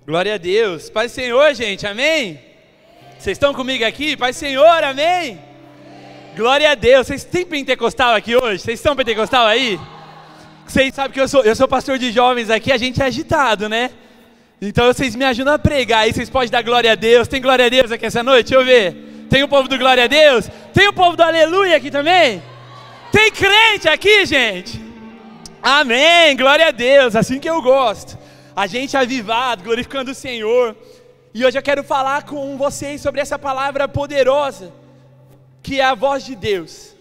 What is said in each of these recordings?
Glória a Deus. Paz do Senhor, gente, amém? Vocês estão comigo aqui? Paz do Senhor, amém? Glória a Deus. Vocês têm pentecostal aqui hoje? Vocês estão pentecostal aí? Vocês sabem que eu sou pastor de jovens aqui, a gente é agitado, né? Então vocês me ajudam a pregar aí, vocês podem dar glória a Deus. Tem glória a Deus aqui essa noite? Deixa eu ver. Tem o povo do glória a Deus? Tem o povo do aleluia aqui também? Tem crente aqui, gente? Amém, glória a Deus, assim que eu gosto. A gente avivado, glorificando o Senhor. E hoje eu quero falar com vocês sobre essa palavra poderosa, que é a voz de Deus.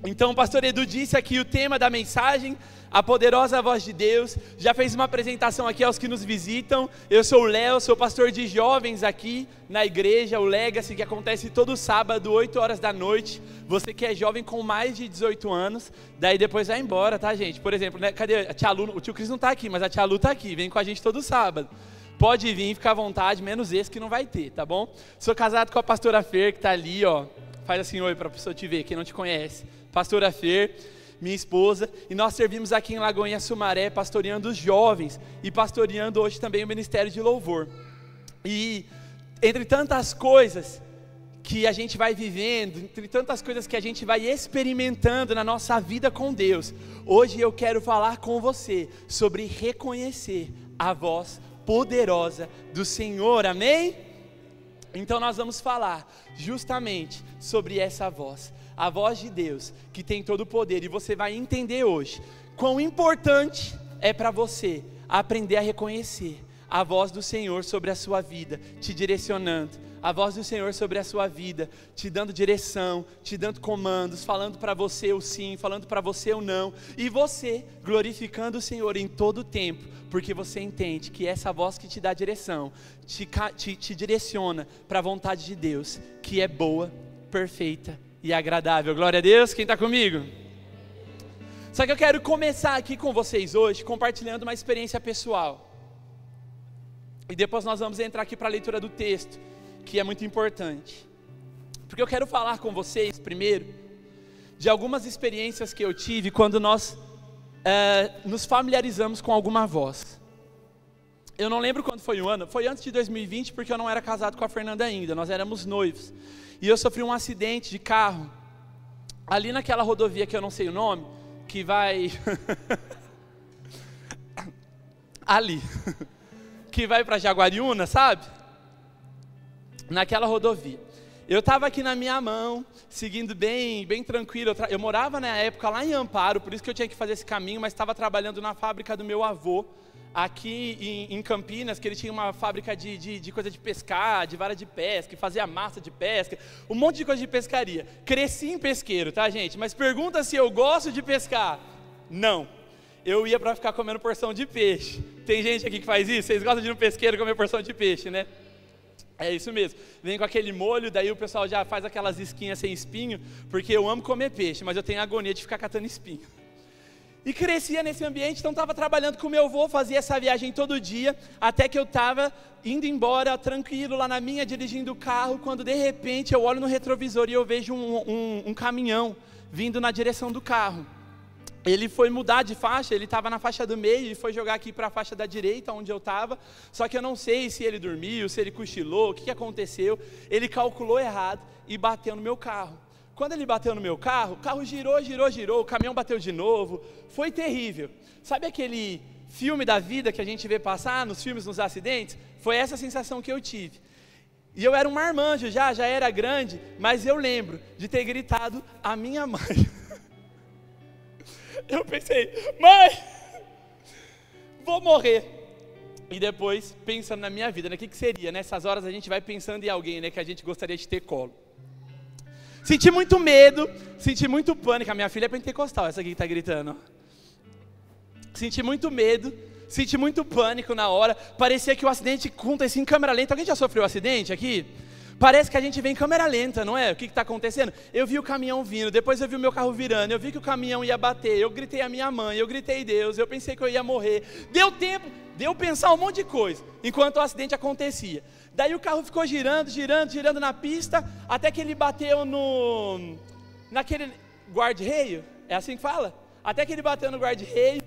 Então o pastor Edu disse aqui o tema da mensagem, a poderosa voz de Deus. Já fez uma apresentação aqui aos que nos visitam. Eu sou o Léo, sou pastor de jovens aqui na igreja, o Legacy, que acontece todo sábado, 8 horas da noite. Você que é jovem com mais de 18 anos, daí depois vai embora, tá, gente? Por exemplo, né, cadê a tia Lu? O tio Cris não tá aqui, mas a tia Lu tá aqui, vem com a gente todo sábado. Pode vir, fica à vontade, menos esse que não vai ter, tá bom? Sou casado com a pastora Fer, que tá ali, ó. Faz assim, oi, pra pessoa te ver, quem não te conhece. Pastora Fer, minha esposa, e nós servimos aqui em Lagoinha Sumaré, pastoreando os jovens, e pastoreando hoje também o Ministério de Louvor. E entre tantas coisas que a gente vai vivendo, entre tantas coisas que a gente vai experimentando na nossa vida com Deus, hoje eu quero falar com você sobre reconhecer a voz poderosa do Senhor, amém? Então nós vamos falar justamente sobre essa voz, a voz de Deus, que tem todo o poder, e você vai entender hoje quão importante é para você aprender a reconhecer a voz do Senhor sobre a sua vida, te direcionando, a voz do Senhor sobre a sua vida, te dando direção, te dando comandos, falando para você o sim, falando para você o não, e você glorificando o Senhor em todo o tempo, porque você entende que essa voz que te dá direção, te direciona para a vontade de Deus, que é boa, perfeita e agradável. Glória a Deus, quem está comigo? Só que eu quero começar aqui com vocês hoje, compartilhando uma experiência pessoal, e depois nós vamos entrar aqui para a leitura do texto, que é muito importante, porque eu quero falar com vocês primeiro, de algumas experiências que eu tive quando nós nos familiarizamos com alguma voz. Eu não lembro quando foi o ano, foi antes de 2020, porque eu não era casado com a Fernanda ainda, nós éramos noivos, e eu sofri um acidente de carro, ali naquela rodovia que eu não sei o nome, que vai, ali, que vai para Jaguariúna, sabe? Naquela rodovia, eu estava aqui na minha mão, seguindo bem tranquilo, eu morava na época lá em Amparo, por isso que eu tinha que fazer esse caminho, mas estava trabalhando na fábrica do meu avô, aqui em Campinas, que ele tinha uma fábrica de coisa de pescar, de vara de pesca, fazia massa de pesca, um monte de coisa de pescaria. Cresci em pesqueiro, tá, gente? Mas pergunta se eu gosto de pescar. Não, eu ia para ficar comendo porção de peixe. Tem gente aqui que faz isso? Vocês gostam de ir no pesqueiro comer porção de peixe, né? É isso mesmo, vem com aquele molho, daí o pessoal já faz aquelas isquinhas sem espinho, porque eu amo comer peixe, mas eu tenho agonia de ficar catando espinho. E crescia nesse ambiente, então estava trabalhando com meu avô, fazia essa viagem todo dia, até que eu estava indo embora, tranquilo, lá na minha, dirigindo o carro, quando de repente eu olho no retrovisor e eu vejo um caminhão vindo na direção do carro. Ele foi mudar de faixa, ele estava na faixa do meio e foi jogar aqui para a faixa da direita, onde eu estava, só que eu não sei se ele dormiu, se ele cochilou, o que aconteceu, ele calculou errado e bateu no meu carro. Quando ele bateu no meu carro, o carro girou, o caminhão bateu de novo, foi terrível. Sabe aquele filme da vida que a gente vê passar nos filmes, nos acidentes? Foi essa sensação que eu tive. E eu era um marmanjo já era grande, mas eu lembro de ter gritado a minha mãe. Eu pensei, mãe, vou morrer. E depois, pensando na minha vida, né, o que seria? Nessas horas a gente vai pensando em alguém, né, que a gente gostaria de ter colo. Senti muito medo, senti muito pânico. A minha filha é pentecostal, essa aqui que está gritando. Senti muito medo, senti muito pânico na hora. Parecia que o acidente acontecia em câmera lenta. Alguém já sofreu um acidente aqui? Parece que a gente vem em câmera lenta, não é? O que está acontecendo? Eu vi o caminhão vindo, depois eu vi o meu carro virando, eu vi que o caminhão ia bater, eu gritei a minha mãe, eu gritei Deus, eu pensei que eu ia morrer. Deu tempo de eu pensar um monte de coisa, enquanto o acidente acontecia. Daí o carro ficou girando na pista, até que ele bateu naquele guarda-reio, é assim que fala? Até que ele bateu no guarda-reio,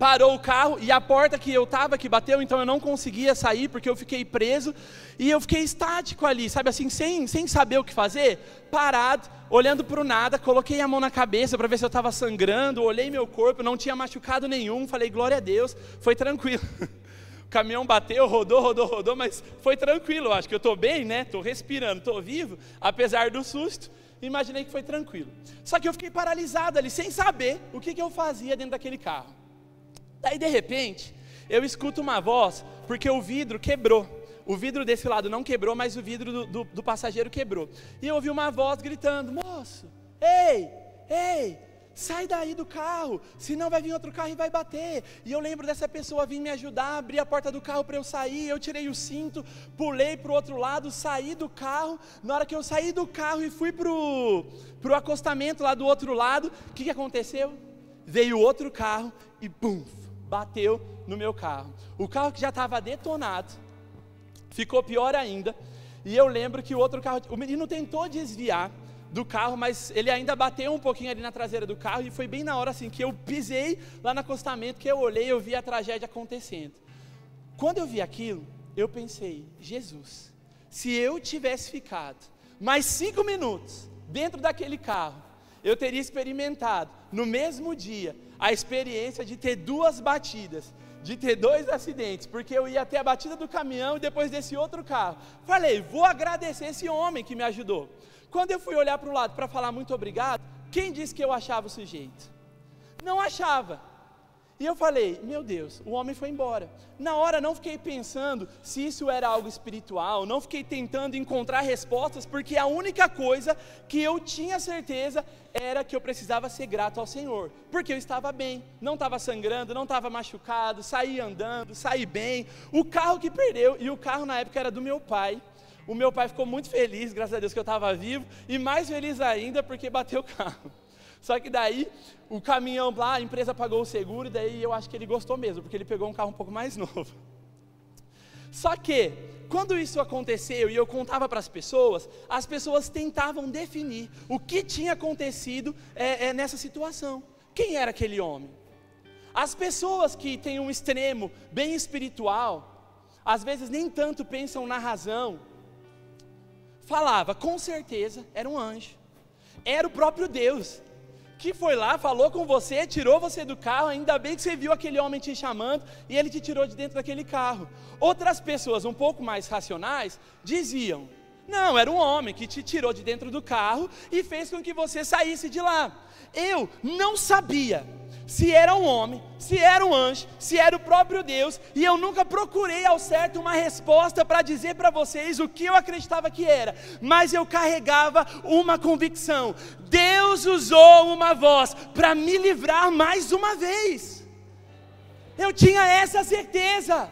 parou o carro e a porta que eu estava, que bateu, então eu não conseguia sair porque eu fiquei preso e eu fiquei estático ali, sabe assim, sem saber o que fazer, parado, olhando para o nada, coloquei a mão na cabeça para ver se eu estava sangrando, olhei meu corpo, não tinha machucado nenhum, falei glória a Deus, foi tranquilo. O caminhão bateu, rodou, mas foi tranquilo, eu acho que eu estou bem, né, estou respirando, estou vivo, apesar do susto. Imaginei que foi tranquilo. Só que eu fiquei paralisado ali, sem saber o que eu fazia dentro daquele carro. Daí, de repente, eu escuto uma voz, porque o vidro quebrou. O vidro desse lado não quebrou, mas o vidro do passageiro quebrou. E eu ouvi uma voz gritando, moço, ei, sai daí do carro, senão vai vir outro carro e vai bater. E eu lembro dessa pessoa vir me ajudar, abrir a porta do carro para eu sair, eu tirei o cinto, pulei para o outro lado, saí do carro. Na hora que eu saí do carro e fui pro acostamento lá do outro lado, o que aconteceu? Veio outro carro e bum, bateu no meu carro. O carro que já estava detonado, ficou pior ainda. E eu lembro que o outro carro, o menino tentou desviar do carro, mas ele ainda bateu um pouquinho ali na traseira do carro, e foi bem na hora assim que eu pisei lá no acostamento, que eu olhei, eu vi a tragédia acontecendo. Quando eu vi aquilo, eu pensei, Jesus, se eu tivesse ficado mais 5 minutos dentro daquele carro, eu teria experimentado no mesmo dia a experiência de ter 2 batidas, de ter 2 acidentes, porque eu ia até a batida do caminhão e depois desse outro carro. Falei, vou agradecer esse homem que me ajudou. Quando eu fui olhar para o lado para falar muito obrigado, quem disse que eu achava o sujeito? Não achava. E eu falei, meu Deus, o homem foi embora. Na hora não fiquei pensando se isso era algo espiritual, não fiquei tentando encontrar respostas, porque a única coisa que eu tinha certeza era que eu precisava ser grato ao Senhor, porque eu estava bem, não estava sangrando, não estava machucado, saí andando, saí bem. O carro que perdeu, e o carro na época era do meu pai. O meu pai ficou muito feliz, graças a Deus que eu estava vivo, e mais feliz ainda porque bateu o carro. Só que daí, o caminhão lá, a empresa pagou o seguro, e daí eu acho que ele gostou mesmo, porque ele pegou um carro um pouco mais novo. Só que, quando isso aconteceu e eu contava para as pessoas tentavam definir o que tinha acontecido nessa situação. Quem era aquele homem? As pessoas que têm um extremo bem espiritual, às vezes nem tanto pensam na razão, falava, com certeza era um anjo, era o próprio Deus, que foi lá, falou com você, tirou você do carro, ainda bem que você viu aquele homem te chamando, e ele te tirou de dentro daquele carro. Outras pessoas um pouco mais racionais, diziam, não, era um homem que te tirou de dentro do carro, e fez com que você saísse de lá. Eu não sabia se era um homem, se era um anjo, se era o próprio Deus, e eu nunca procurei ao certo uma resposta para dizer para vocês o que eu acreditava que era, mas eu carregava uma convicção, Deus usou uma voz para me livrar mais uma vez. Eu tinha essa certeza,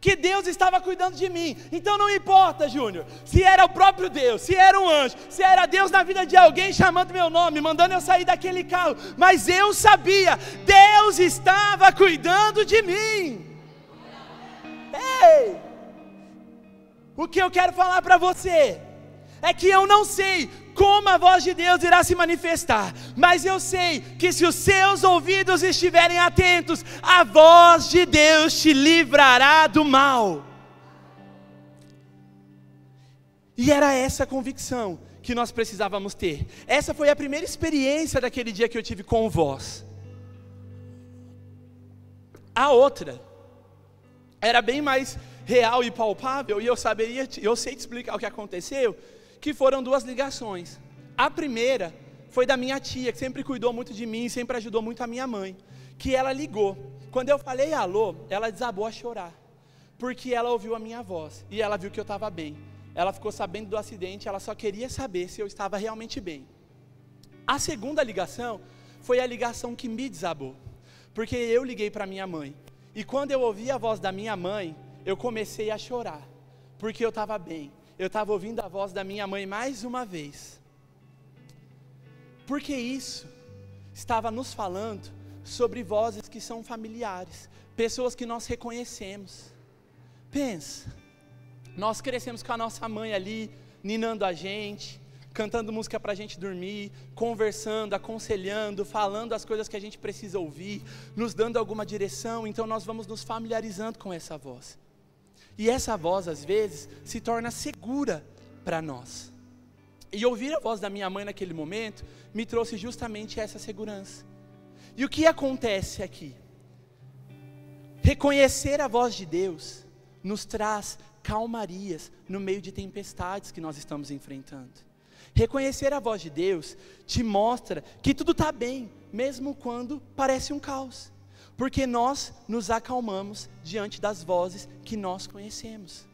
que Deus estava cuidando de mim. Então não importa, Júnior, se era o próprio Deus, se era um anjo, se era Deus na vida de alguém chamando meu nome, mandando eu sair daquele carro, mas eu sabia, Deus estava cuidando de mim. Ei! O que eu quero falar para você é que eu não sei como a voz de Deus irá se manifestar, mas eu sei que se os seus ouvidos estiverem atentos, a voz de Deus te livrará do mal. E era essa convicção que nós precisávamos ter. Essa foi a primeira experiência daquele dia que eu tive com voz. A outra era bem mais real e palpável, e eu sei te explicar o que aconteceu, que foram 2 ligações. A primeira foi da minha tia, que sempre cuidou muito de mim, sempre ajudou muito a minha mãe, que ela ligou. Quando eu falei alô, ela desabou a chorar, porque ela ouviu a minha voz, e ela viu que eu estava bem. Ela ficou sabendo do acidente, ela só queria saber se eu estava realmente bem. A segunda ligação foi a ligação que me desabou, porque eu liguei para minha mãe, e quando eu ouvi a voz da minha mãe, eu comecei a chorar, porque eu estava bem. Eu estava ouvindo a voz da minha mãe mais uma vez, porque isso estava nos falando sobre vozes que são familiares, pessoas que nós reconhecemos. Pensa, nós crescemos com a nossa mãe ali, ninando a gente, cantando música para a gente dormir, conversando, aconselhando, falando as coisas que a gente precisa ouvir, nos dando alguma direção. Então nós vamos nos familiarizando com essa voz. E essa voz, às vezes, se torna segura para nós. E ouvir a voz da minha mãe naquele momento me trouxe justamente essa segurança. E o que acontece aqui? Reconhecer a voz de Deus nos traz calmarias no meio de tempestades que nós estamos enfrentando. Reconhecer a voz de Deus te mostra que tudo está bem, mesmo quando parece um caos. Porque nós nos acalmamos diante das vozes que nós conhecemos.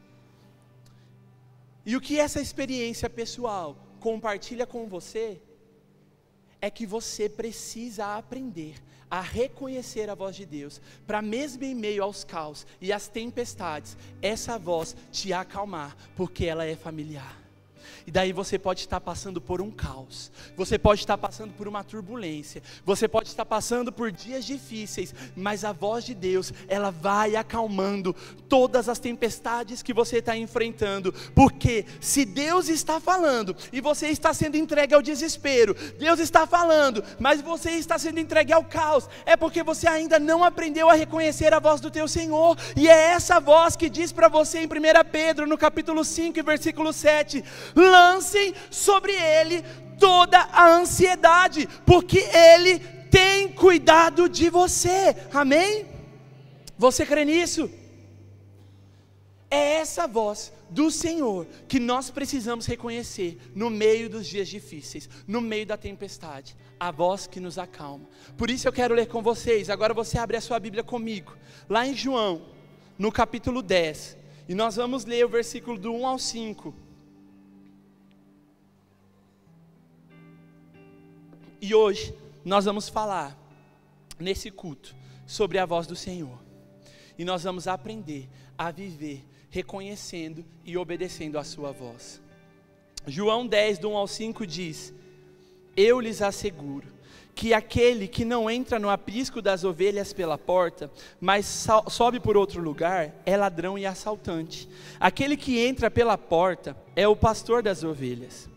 E o que essa experiência pessoal compartilha com você é que você precisa aprender a reconhecer a voz de Deus, para mesmo em meio aos caos e às tempestades, essa voz te acalmar, porque ela é familiar. E daí você pode estar passando por um caos, você pode estar passando por uma turbulência, você pode estar passando por dias difíceis, mas a voz de Deus, ela vai acalmando todas as tempestades que você está enfrentando, porque se Deus está falando, e você está sendo entregue ao desespero, Deus está falando, mas você está sendo entregue ao caos, é porque você ainda não aprendeu a reconhecer a voz do teu Senhor, e é essa voz que diz para você em 1 Pedro, no capítulo 5, versículo 7, lancem sobre ele toda a ansiedade, porque ele tem cuidado de você, amém? Você crê nisso? É essa voz do Senhor que nós precisamos reconhecer no meio dos dias difíceis, no meio da tempestade, a voz que nos acalma. Por isso eu quero ler com vocês, agora você abre a sua Bíblia comigo, lá em João, no capítulo 10, e nós vamos ler o versículo do 1 ao 5. E hoje nós vamos falar nesse culto sobre a voz do Senhor. E nós vamos aprender a viver reconhecendo e obedecendo a sua voz. João 10, do 1 ao 5 diz: eu lhes asseguro que aquele que não entra no aprisco das ovelhas pela porta, mas sobe por outro lugar, é ladrão e assaltante. Aquele que entra pela porta é o pastor das ovelhas.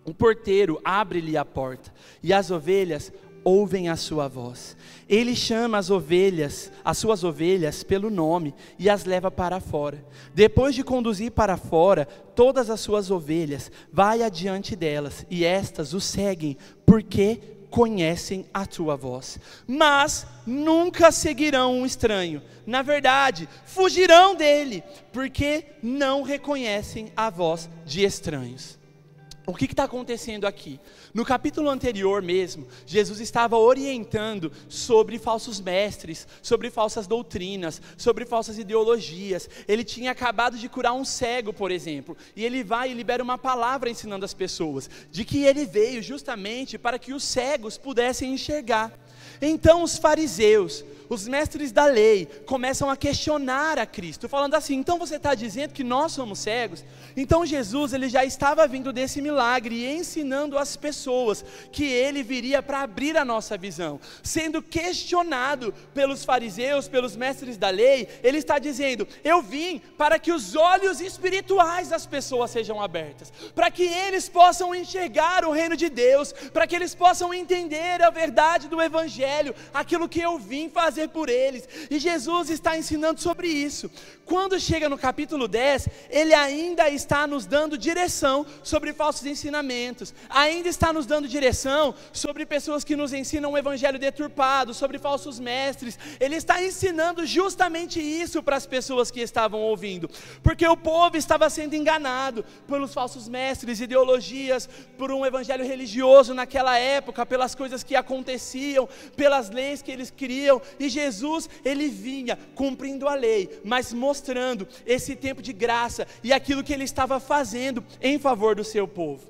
O porteiro abre-lhe a porta, e as ovelhas ouvem a sua voz. Ele chama as suas ovelhas pelo nome, e as leva para fora. Depois de conduzir para fora todas as suas ovelhas, vai adiante delas, e estas o seguem, porque conhecem a tua voz. Mas nunca seguirão um estranho. Na verdade, fugirão dele, porque não reconhecem a voz de estranhos. O que está acontecendo aqui? No capítulo anterior mesmo, Jesus estava orientando sobre falsos mestres, sobre falsas doutrinas, sobre falsas ideologias. Ele tinha acabado de curar um cego, por exemplo, e ele vai e libera uma palavra ensinando as pessoas, de que ele veio justamente para que os cegos pudessem enxergar. Então os fariseus, os mestres da lei, começam a questionar a Cristo, falando assim: então você está dizendo que nós somos cegos? Então Jesus, ele já estava vindo desse milagre e ensinando as pessoas que ele viria para abrir a nossa visão. Sendo questionado pelos fariseus, pelos mestres da lei, ele está dizendo: eu vim para que os olhos espirituais das pessoas sejam abertas, para que eles possam enxergar o reino de Deus, para que eles possam entender a verdade do Evangelho, aquilo que eu vim fazer por eles. E Jesus está ensinando sobre isso. Quando chega no capítulo 10, ele ainda está nos dando direção sobre falsos ensinamentos, ainda está nos dando direção sobre pessoas que nos ensinam um evangelho deturpado, sobre falsos mestres. Ele está ensinando justamente isso para as pessoas que estavam ouvindo, porque o povo estava sendo enganado pelos falsos mestres, ideologias, por um evangelho religioso naquela época, pelas coisas que aconteciam, pelas leis que eles criam. E Jesus, ele vinha cumprindo a lei, mas mostrando esse tempo de graça e aquilo que ele estava fazendo em favor do seu povo.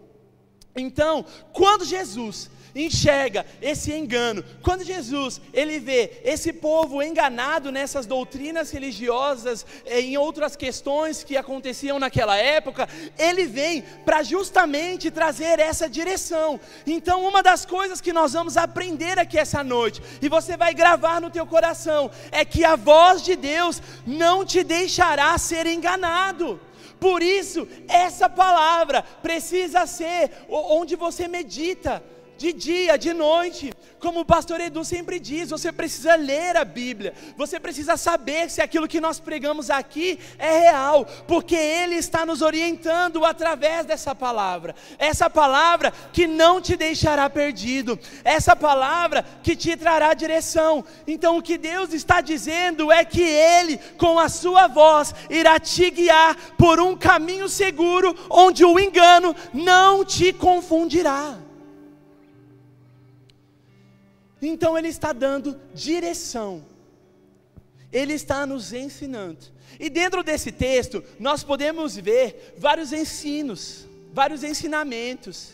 Então, quando Jesus enxerga esse engano, quando Jesus, ele vê esse povo enganado nessas doutrinas religiosas, em outras questões que aconteciam naquela época, ele vem para justamente trazer essa direção. Então, uma das coisas que nós vamos aprender aqui essa noite, e você vai gravar no teu coração, é que a voz de Deus não te deixará ser enganado. Por isso, essa palavra precisa ser onde você medita, de dia, de noite. Como o pastor Edu sempre diz, você precisa ler a Bíblia, você precisa saber se aquilo que nós pregamos aqui é real, porque Ele está nos orientando através dessa palavra, essa palavra que não te deixará perdido, essa palavra que te trará direção. Então o que Deus está dizendo é que Ele, com a sua voz, irá te guiar por um caminho seguro, onde o engano não te confundirá. Então Ele está dando direção, Ele está nos ensinando. E dentro desse texto, nós podemos ver vários ensinos, vários ensinamentos.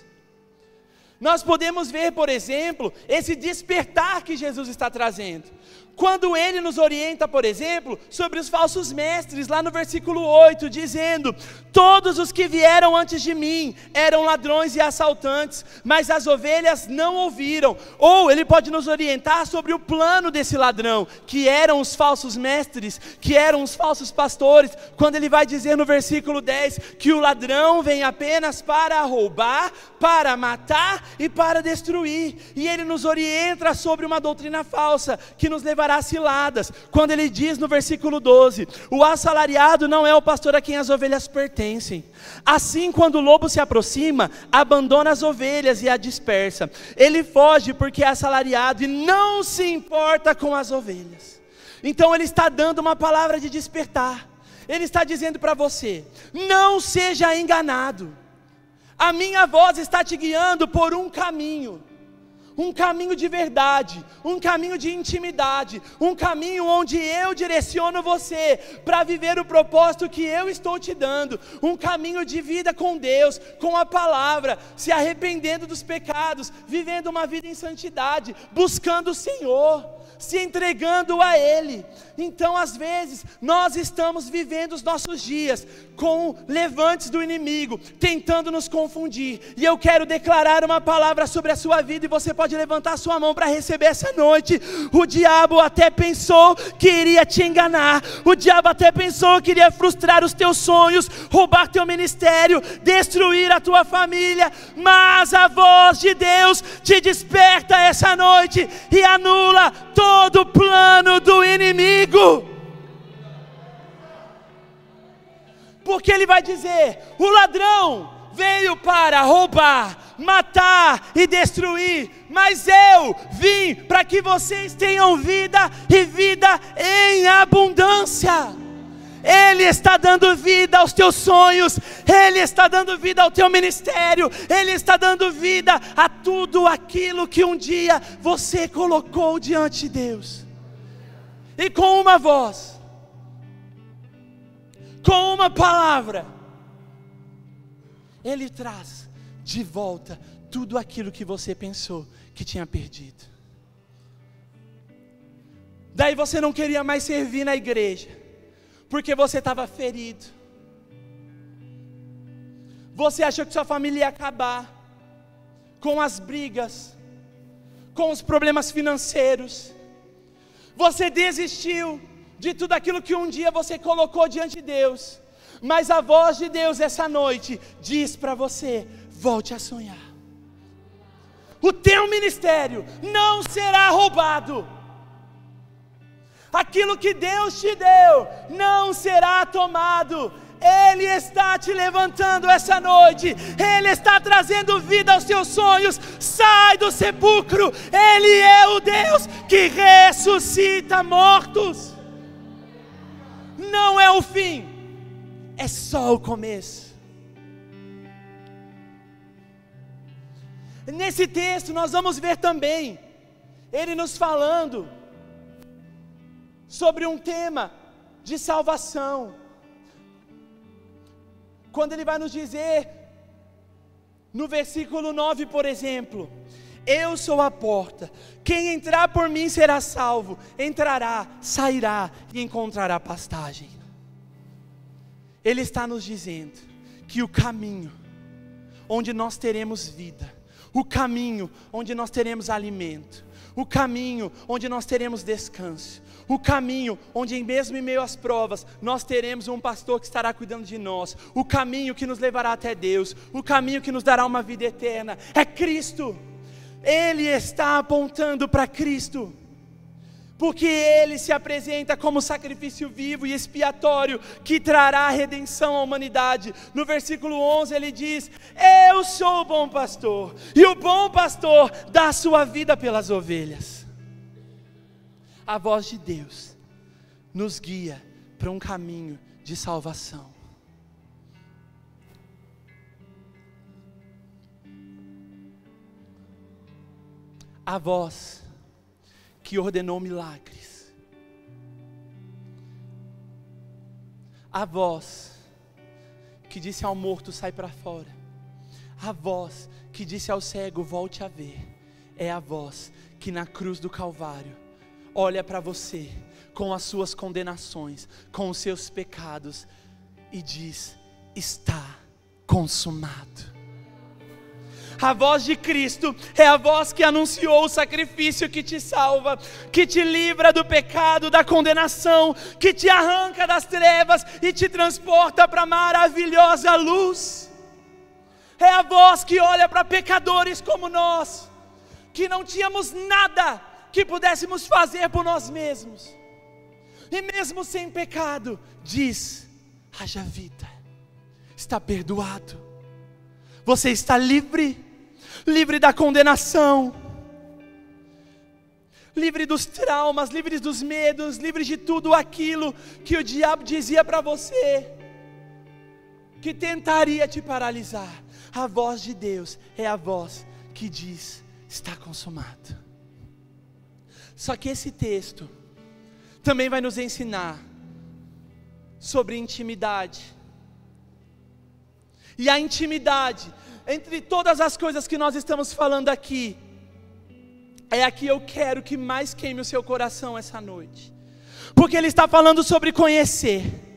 Nós podemos ver, por exemplo, esse despertar que Jesus está trazendo. Quando Ele nos orienta, por exemplo, sobre os falsos mestres, lá no versículo 8, dizendo: todos os que vieram antes de mim eram ladrões e assaltantes, mas as ovelhas não ouviram. Ou Ele pode nos orientar sobre o plano desse ladrão, que eram os falsos mestres, que eram os falsos pastores, quando Ele vai dizer no versículo 10, que o ladrão vem apenas para roubar, para matar e para destruir. E Ele nos orienta sobre uma doutrina falsa, que nos levará a ciladas, quando Ele diz no versículo 12, o assalariado não é o pastor a quem as ovelhas pertencem. Assim, quando o lobo se aproxima, abandona as ovelhas e a dispersa. Ele foge porque é assalariado e não se importa com as ovelhas. Então Ele está dando uma palavra de despertar. Ele está dizendo para você: não seja enganado. A minha voz está te guiando por um caminho de verdade, um caminho de intimidade, um caminho onde eu direciono você para viver o propósito que eu estou te dando, um caminho de vida com Deus, com a palavra, se arrependendo dos pecados, vivendo uma vida em santidade, buscando o Senhor, se entregando a Ele. Então às vezes nós estamos vivendo os nossos dias com levantes do inimigo, tentando nos confundir, e eu quero declarar uma palavra sobre a sua vida, e você pode levantar a sua mão para receber essa noite. O diabo até pensou que iria te enganar, o diabo até pensou que iria frustrar os teus sonhos, roubar teu ministério, destruir a tua família, mas a voz de Deus te desperta essa noite e anula todo o plano do inimigo. Porque Ele vai dizer: o ladrão veio para roubar, matar e destruir, mas eu vim para que vocês tenham vida e vida em abundância. Ele está dando vida aos teus sonhos, Ele está dando vida ao teu ministério, Ele está dando vida a tudo aquilo que um dia você colocou diante de Deus. E com uma voz, com uma palavra, Ele traz de volta tudo aquilo que você pensou que tinha perdido. Daí você não queria mais servir na igreja, porque você estava ferido. Você achou que sua família ia acabar com as brigas, com os problemas financeiros. Você desistiu de tudo aquilo que um dia você colocou diante de Deus. Mas a voz de Deus essa noite diz para você: volte a sonhar. O teu ministério não será roubado. Aquilo que Deus te deu não será tomado. Ele está te levantando essa noite, Ele está trazendo vida aos teus sonhos. Sai do sepulcro, Ele é o Deus que ressuscita mortos. Não é o fim, é só o começo. Nesse texto nós vamos ver também Ele nos falando sobre um tema de salvação. Quando Ele vai nos dizer, no versículo 9 por exemplo: eu sou a porta, quem entrar por mim será salvo, entrará, sairá e encontrará pastagem. Ele está nos dizendo que o caminho onde nós teremos vida, o caminho onde nós teremos alimento, o caminho onde nós teremos descanso, o caminho onde mesmo em meio às provas nós teremos um pastor que estará cuidando de nós, o caminho que nos levará até Deus, o caminho que nos dará uma vida eterna, é Cristo. Ele está apontando para Cristo, porque Ele se apresenta como sacrifício vivo e expiatório, que trará redenção à humanidade. No versículo 11 ele diz: eu sou o bom pastor, e o bom pastor dá a sua vida pelas ovelhas. A voz de Deus nos guia para um caminho de salvação. A voz que ordenou milagres, a voz que disse ao morto: sai para fora, a voz que disse ao cego: volte a ver, é a voz que na cruz do Calvário olha para você com as suas condenações, com os seus pecados e diz: está consumado. A voz de Cristo é a voz que anunciou o sacrifício que te salva, que te livra do pecado, da condenação, que te arranca das trevas e te transporta para a maravilhosa luz. É a voz que olha para pecadores como nós, que não tínhamos nada que pudéssemos fazer por nós mesmos, e mesmo sem pecado, diz: haja vida, está perdoado, você está livre. Livre da condenação, livre dos traumas, livre dos medos, livre de tudo aquilo que o diabo dizia para você, que tentaria te paralisar. A voz de Deus é a voz que diz: está consumado. Só que esse texto também vai nos ensinar sobre intimidade, e a intimidade, entre todas as coisas que nós estamos falando aqui, é a que eu quero que mais queime o seu coração essa noite, porque ele está falando sobre conhecer.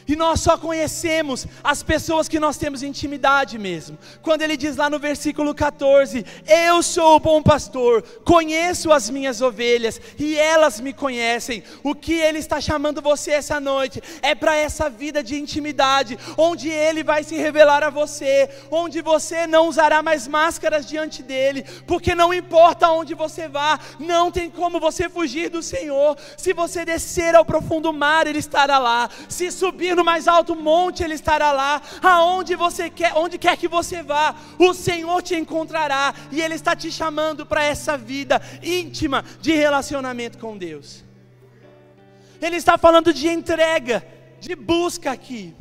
E nós só conhecemos as pessoas que nós temos intimidade mesmo. Quando ele diz lá no versículo 14: eu sou o bom pastor, conheço as minhas ovelhas e elas me conhecem. O que ele está chamando você essa noite é para essa vida de intimidade, onde ele vai se revelar a você, onde você não usará mais máscaras diante dele, porque não importa aonde você vá, não tem como você fugir do Senhor. Se você descer ao profundo mar, ele estará lá. Se subir no mais alto monte, ele estará lá. Aonde você quer, onde quer que você vá, o Senhor te encontrará, e ele está te chamando para essa vida íntima de relacionamento com Deus. Ele está falando de entrega, de busca aqui.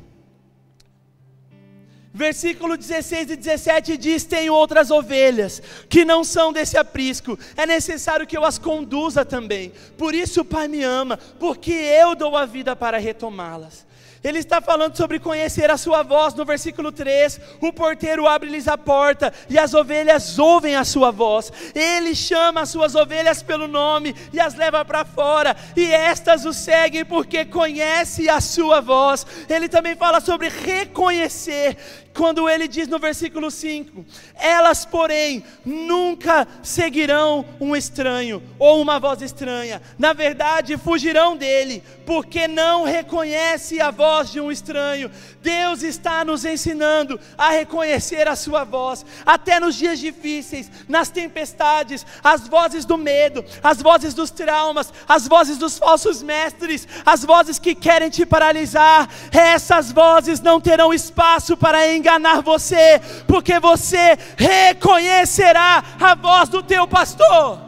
Versículo 16 e 17 diz: tenho outras ovelhas que não são desse aprisco, é necessário que eu as conduza também. Por isso o Pai me ama, porque eu dou a vida para retomá-las. Ele está falando sobre conhecer a sua voz. No versículo 3, o porteiro abre-lhes a porta e as ovelhas ouvem a sua voz. Ele chama as suas ovelhas pelo nome e as leva para fora, e estas o seguem porque conhecem a sua voz. Ele também fala sobre reconhecer, quando ele diz no versículo 5: elas porém nunca seguirão um estranho ou uma voz estranha, na verdade fugirão dele, porque não reconhece a voz de um estranho. Deus está nos ensinando a reconhecer a sua voz, até nos dias difíceis, nas tempestades, as vozes do medo, as vozes dos traumas, as vozes dos falsos mestres, as vozes que querem te paralisar. Essas vozes não terão espaço para enganar você, porque você reconhecerá a voz do teu pastor.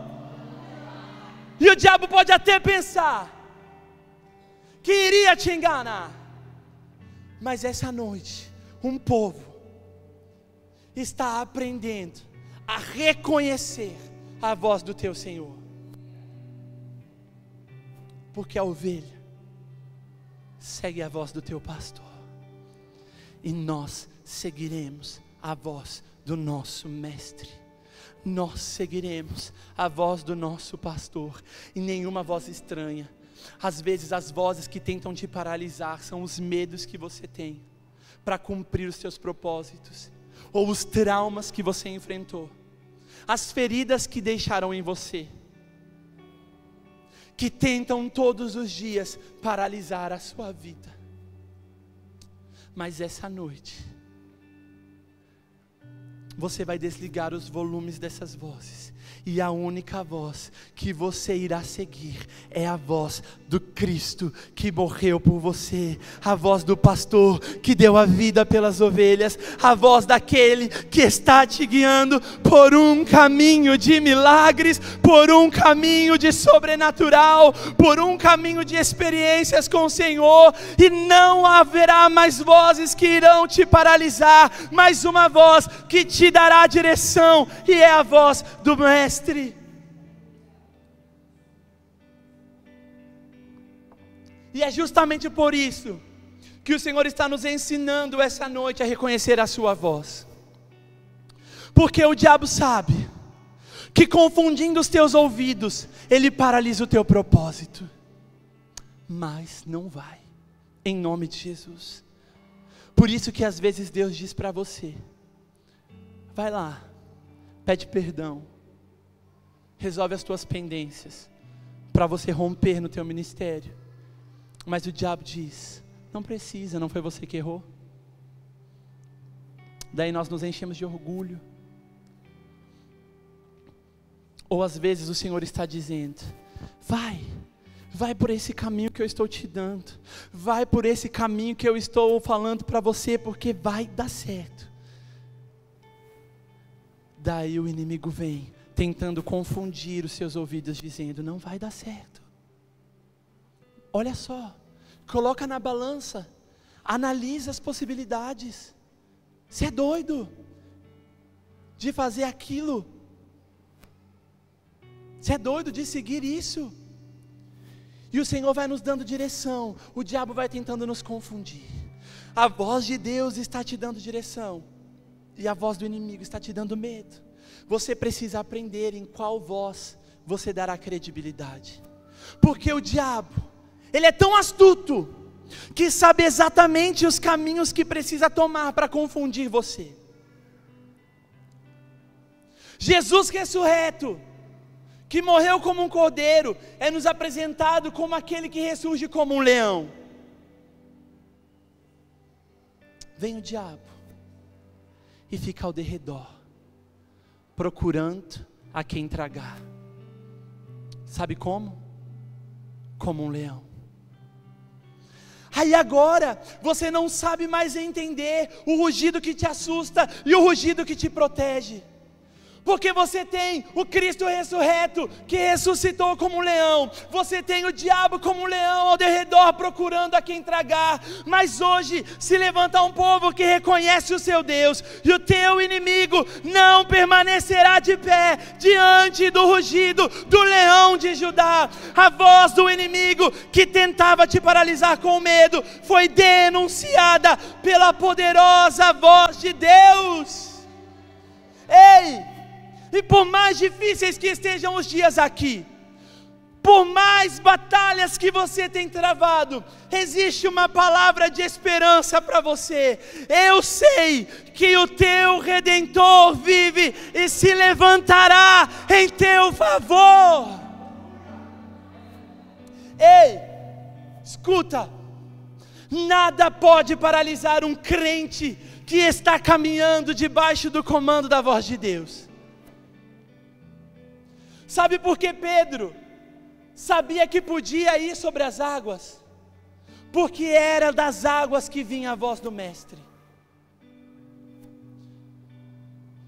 E o diabo pode até pensar que iria te enganar, mas essa noite um povo está aprendendo a reconhecer a voz do teu Senhor, porque a ovelha segue a voz do teu pastor, e nós seguiremos a voz do nosso mestre. Nós seguiremos a voz do nosso pastor, e nenhuma voz estranha. Às vezes as vozes que tentam te paralisar são os medos que você tem para cumprir os seus propósitos, ou os traumas que você enfrentou. as feridas que deixaram em você, que tentam todos os dias paralisar a sua vida. Mas essa noite, você vai desligar os volumes dessas vozes, e a única voz que você irá seguir é a voz do Cristo que morreu por você, a voz do pastor que deu a vida pelas ovelhas, a voz daquele que está te guiando por um caminho de milagres, por um caminho de sobrenatural, por um caminho de experiências com o Senhor. E não haverá mais vozes que irão te paralisar, mas uma voz que te dará direção, e é a voz do Mestre. E é justamente por isso que o Senhor está nos ensinando essa noite a reconhecer a sua voz, porque o diabo sabe que confundindo os teus ouvidos, ele paralisa o teu propósito, mas não vai, em nome de Jesus. Por isso que às vezes Deus diz para você: vai lá, pede perdão, resolve as tuas pendências, para você romper no teu ministério. Mas o diabo diz: não precisa, não foi você que errou. Daí nós nos enchemos de orgulho. Ou às vezes o Senhor está dizendo: vai por esse caminho que eu estou te dando, vai por esse caminho que eu estou falando para você, porque vai dar certo. Daí o inimigo vem, tentando confundir os seus ouvidos, dizendo: não vai dar certo. Olha só, coloca na balança, analisa as possibilidades. Você é doido de fazer aquilo? Você é doido de seguir isso? E o Senhor vai nos dando direção, o diabo vai tentando nos confundir. A voz de Deus está te dando direção, e a voz do inimigo está te dando medo. Você precisa aprender em qual voz você dará credibilidade, porque o diabo, ele é tão astuto, que sabe exatamente os caminhos que precisa tomar para confundir você. Jesus ressurreto, que morreu como um cordeiro, é nos apresentado como aquele que ressurge como um leão. Vem o diabo e fica ao derredor, procurando a quem tragar. Sabe como? Como um leão. Aí agora, você não sabe mais entender o rugido que te assusta e o rugido que te protege, porque você tem o Cristo ressurreto, que ressuscitou como um leão. Você tem o diabo como um leão ao derredor, procurando a quem tragar. Mas hoje se levanta um povo que reconhece o seu Deus, e o teu inimigo não permanecerá de pé diante do rugido do leão de Judá. A voz do inimigo que tentava te paralisar com medo foi denunciada pela poderosa voz de Deus. Ei! E por mais difíceis que estejam os dias aqui, por mais batalhas que você tem travado, existe uma palavra de esperança para você. Eu sei que o teu Redentor vive e se levantará em teu favor. Ei, escuta, nada pode paralisar um crente que está caminhando debaixo do comando da voz de Deus. Sabe por que Pedro sabia que podia ir sobre as águas? Porque era das águas que vinha a voz do Mestre.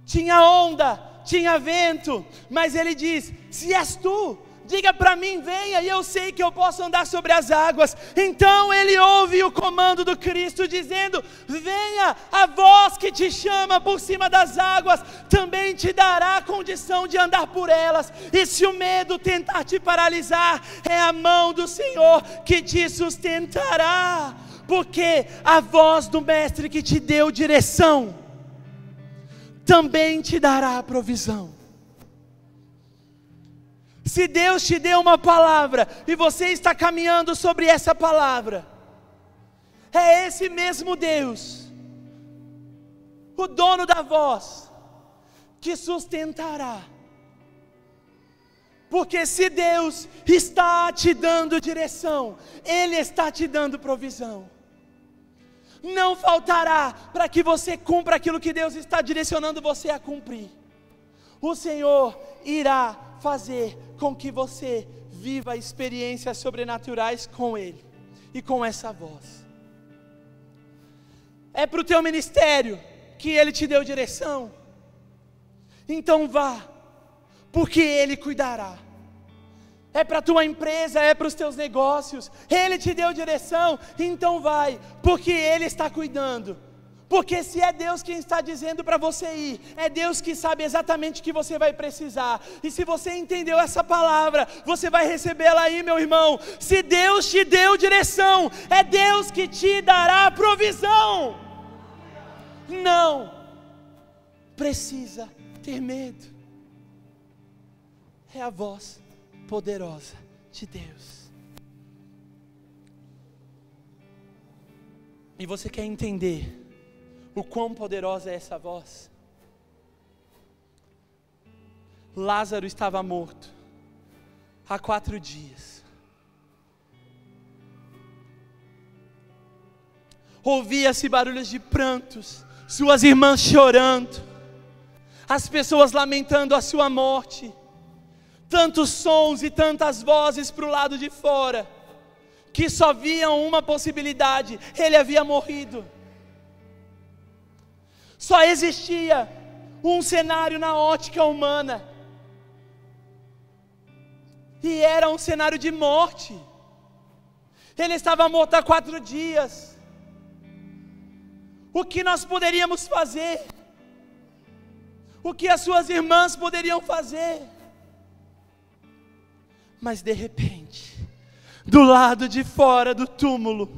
Tinha onda, tinha vento, mas ele diz: se és tu, diga para mim, venha, e eu sei que eu posso andar sobre as águas. Então ele ouve o comando do Cristo dizendo: venha, a voz que te chama por cima das águas também te dará a condição de andar por elas. E se o medo tentar te paralisar, é a mão do Senhor que te sustentará, porque a voz do Mestre que te deu direção também te dará a provisão. Se Deus te deu uma palavra e você está caminhando sobre essa palavra, é esse mesmo Deus, o dono da voz, que sustentará. Porque se Deus está te dando direção, Ele está te dando provisão. Não faltará para que você cumpra aquilo que Deus está direcionando você a cumprir. O Senhor irá fazer com que você viva experiências sobrenaturais com Ele e com essa voz. É para o teu ministério que Ele te deu direção? Então vá, porque Ele cuidará. É para a tua empresa, é para os teus negócios, Ele te deu direção, então vai, porque Ele está cuidando. Porque se é Deus quem está dizendo para você ir, é Deus que sabe exatamente o que você vai precisar. E se você entendeu essa palavra, você vai recebê-la aí, meu irmão. Se Deus te deu direção, é Deus que te dará provisão. Não precisa ter medo. É a voz poderosa de Deus. E você quer entender o quão poderosa é essa voz? Lázaro estava morto há 4 dias. Ouvia-se barulhos de prantos, suas irmãs chorando, as pessoas lamentando a sua morte. Tantos sons e tantas vozes para o lado de fora, que só viam uma possibilidade: ele havia morrido. Só existia um cenário na ótica humana, e era um cenário de morte. Ele estava morto há 4 dias. O que nós poderíamos fazer? O que as suas irmãs poderiam fazer? Mas de repente, do lado de fora do túmulo,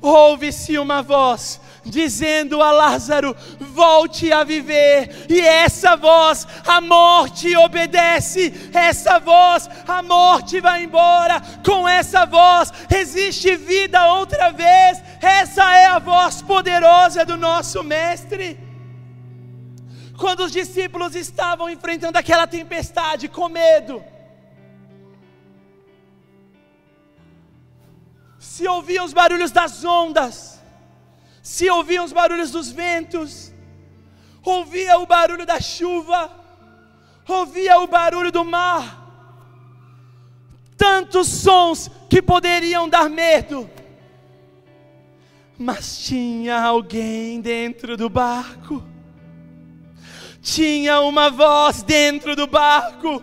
ouve-se uma voz dizendo a Lázaro: volte a viver. E essa voz, a morte obedece. Essa voz, a morte vai embora. Com essa voz existe vida outra vez. Essa é a voz poderosa do nosso Mestre. Quando os discípulos estavam enfrentando aquela tempestade com medo, se ouviam os barulhos das ondas, se ouviam os barulhos dos ventos, ouvia o barulho da chuva, ouvia o barulho do mar, tantos sons que poderiam dar medo, mas tinha alguém dentro do barco, tinha uma voz dentro do barco,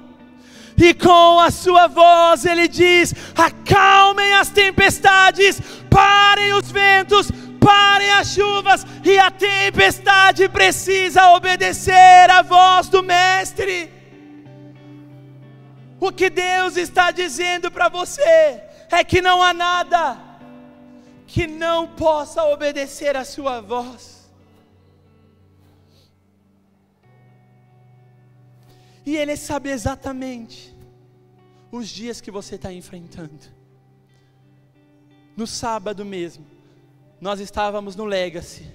e com a sua voz ele diz: acalmem as tempestades, parem os ventos, parem as chuvas. E a tempestade precisa obedecer à voz do Mestre. O que Deus está dizendo para você é que não há nada que não possa obedecer à sua voz. E Ele sabe exatamente os dias que você está enfrentando. No sábado mesmo, nós estávamos no Legacy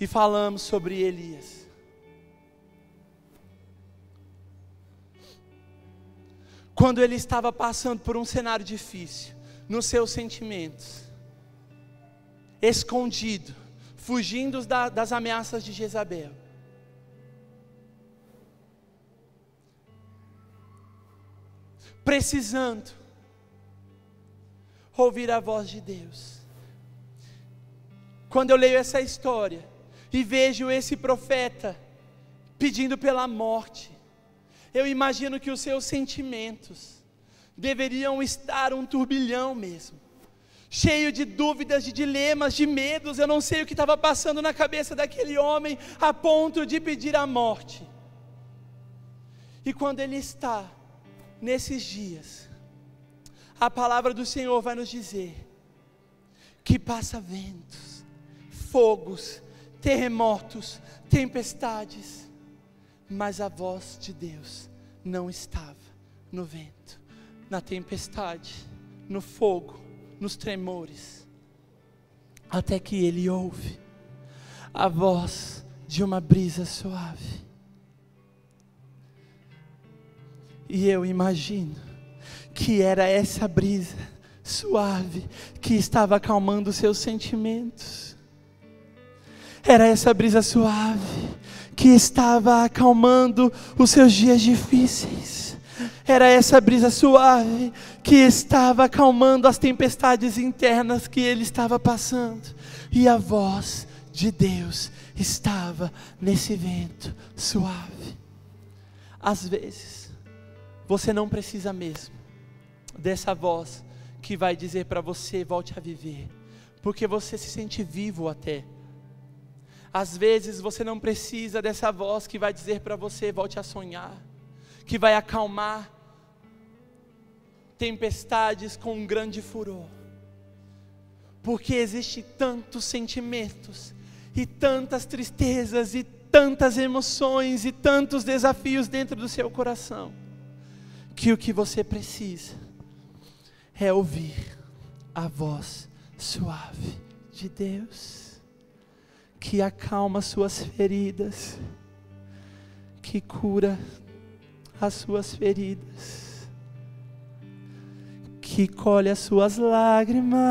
e falamos sobre Elias. Quando ele estava passando por um cenário difícil, nos seus sentimentos, escondido, fugindo das ameaças de Jezabel, precisando ouvir a voz de Deus. Quando eu leio essa história e vejo esse profeta pedindo pela morte, eu imagino que os seus sentimentos deveriam estar um turbilhão mesmo, cheio de dúvidas, de dilemas, de medos. Eu não sei o que estava passando na cabeça daquele homem a ponto de pedir a morte. E quando ele está nesses dias, a palavra do Senhor vai nos dizer que passa ventos, fogos, terremotos, tempestades, mas a voz de Deus não estava no vento, na tempestade, no fogo, nos tremores, até que ele ouve a voz de uma brisa suave. E eu imagino que era essa brisa suave que estava acalmando os seus sentimentos. Era essa brisa suave que estava acalmando os seus dias difíceis. Era essa brisa suave que estava acalmando as tempestades internas que ele estava passando. E a voz de Deus estava nesse vento suave. Às vezes, você não precisa mesmo dessa voz que vai dizer para você: volte a viver, porque você se sente vivo até. Às vezes você não precisa dessa voz que vai dizer para você: volte a sonhar, que vai acalmar tempestades com um grande furor, porque existe tantos sentimentos, e tantas tristezas, e tantas emoções, e tantos desafios dentro do seu coração, que o que você precisa é ouvir a voz suave de Deus, que acalma suas feridas, que cura as suas feridas, que colhe as suas lágrimas.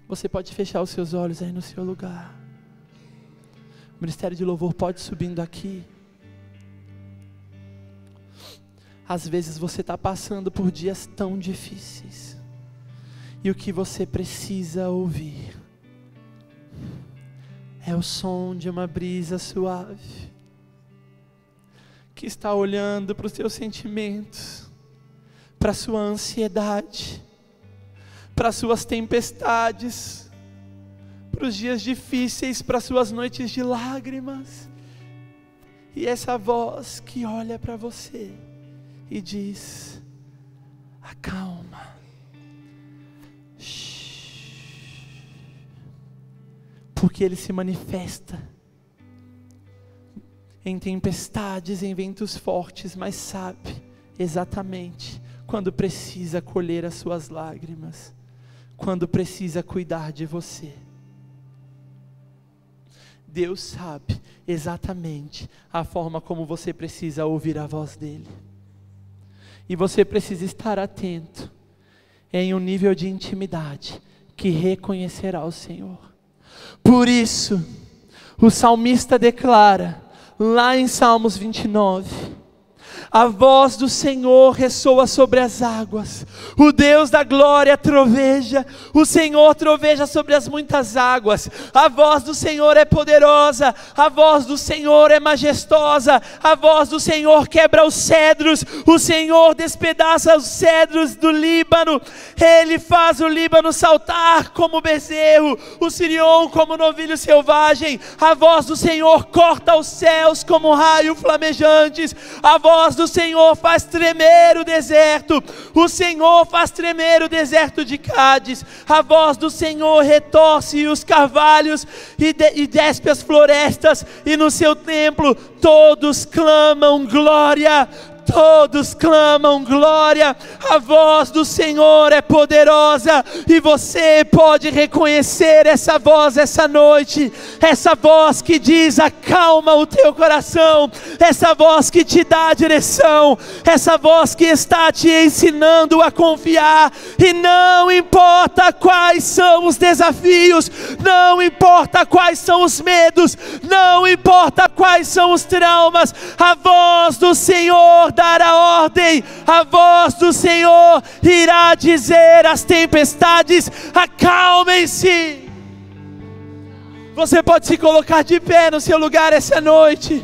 Você pode fechar os seus olhos aí no seu lugar. O Ministério de Louvor pode subindo aqui. Às vezes você está passando por dias tão difíceis, e o que você precisa ouvir é o som de uma brisa suave, que está olhando para os seus sentimentos, para a sua ansiedade, para as suas tempestades, para os dias difíceis, para as suas noites de lágrimas. E essa voz que olha para você e diz: acalma, porque Ele se manifesta em tempestades, em ventos fortes, mas sabe exatamente quando precisa colher as suas lágrimas, quando precisa cuidar de você. Deus sabe exatamente a forma como você precisa ouvir a voz dEle, e você precisa estar atento em um nível de intimidade que reconhecerá o Senhor. Por isso, o salmista declara, lá em Salmos 29, a voz do Senhor ressoa sobre as águas, o Deus da glória troveja, o Senhor troveja sobre as muitas águas. A voz do Senhor é poderosa, a voz do Senhor é majestosa, a voz do Senhor quebra os cedros, o Senhor despedaça os cedros do Líbano, Ele faz o Líbano saltar como bezerro, o Sirion como novilho selvagem. A voz do Senhor corta os céus como raio flamejantes, a voz do Senhor faz tremer o deserto, o Senhor faz tremer o deserto de Cádiz. A voz do Senhor retorce os carvalhos e despe as florestas, e no seu templo todos clamam glória. Todos clamam glória. A voz do Senhor é poderosa, e você pode reconhecer essa voz essa noite, essa voz que diz: acalma o teu coração, essa voz que te dá a direção, essa voz que está te ensinando a confiar. E não importa quais são os desafios, não importa quais são os medos, não importa quais são os traumas, a voz do Senhor dará ordem, a voz do Senhor irá dizer às tempestades: acalmem-se. Você pode se colocar de pé no seu lugar essa noite.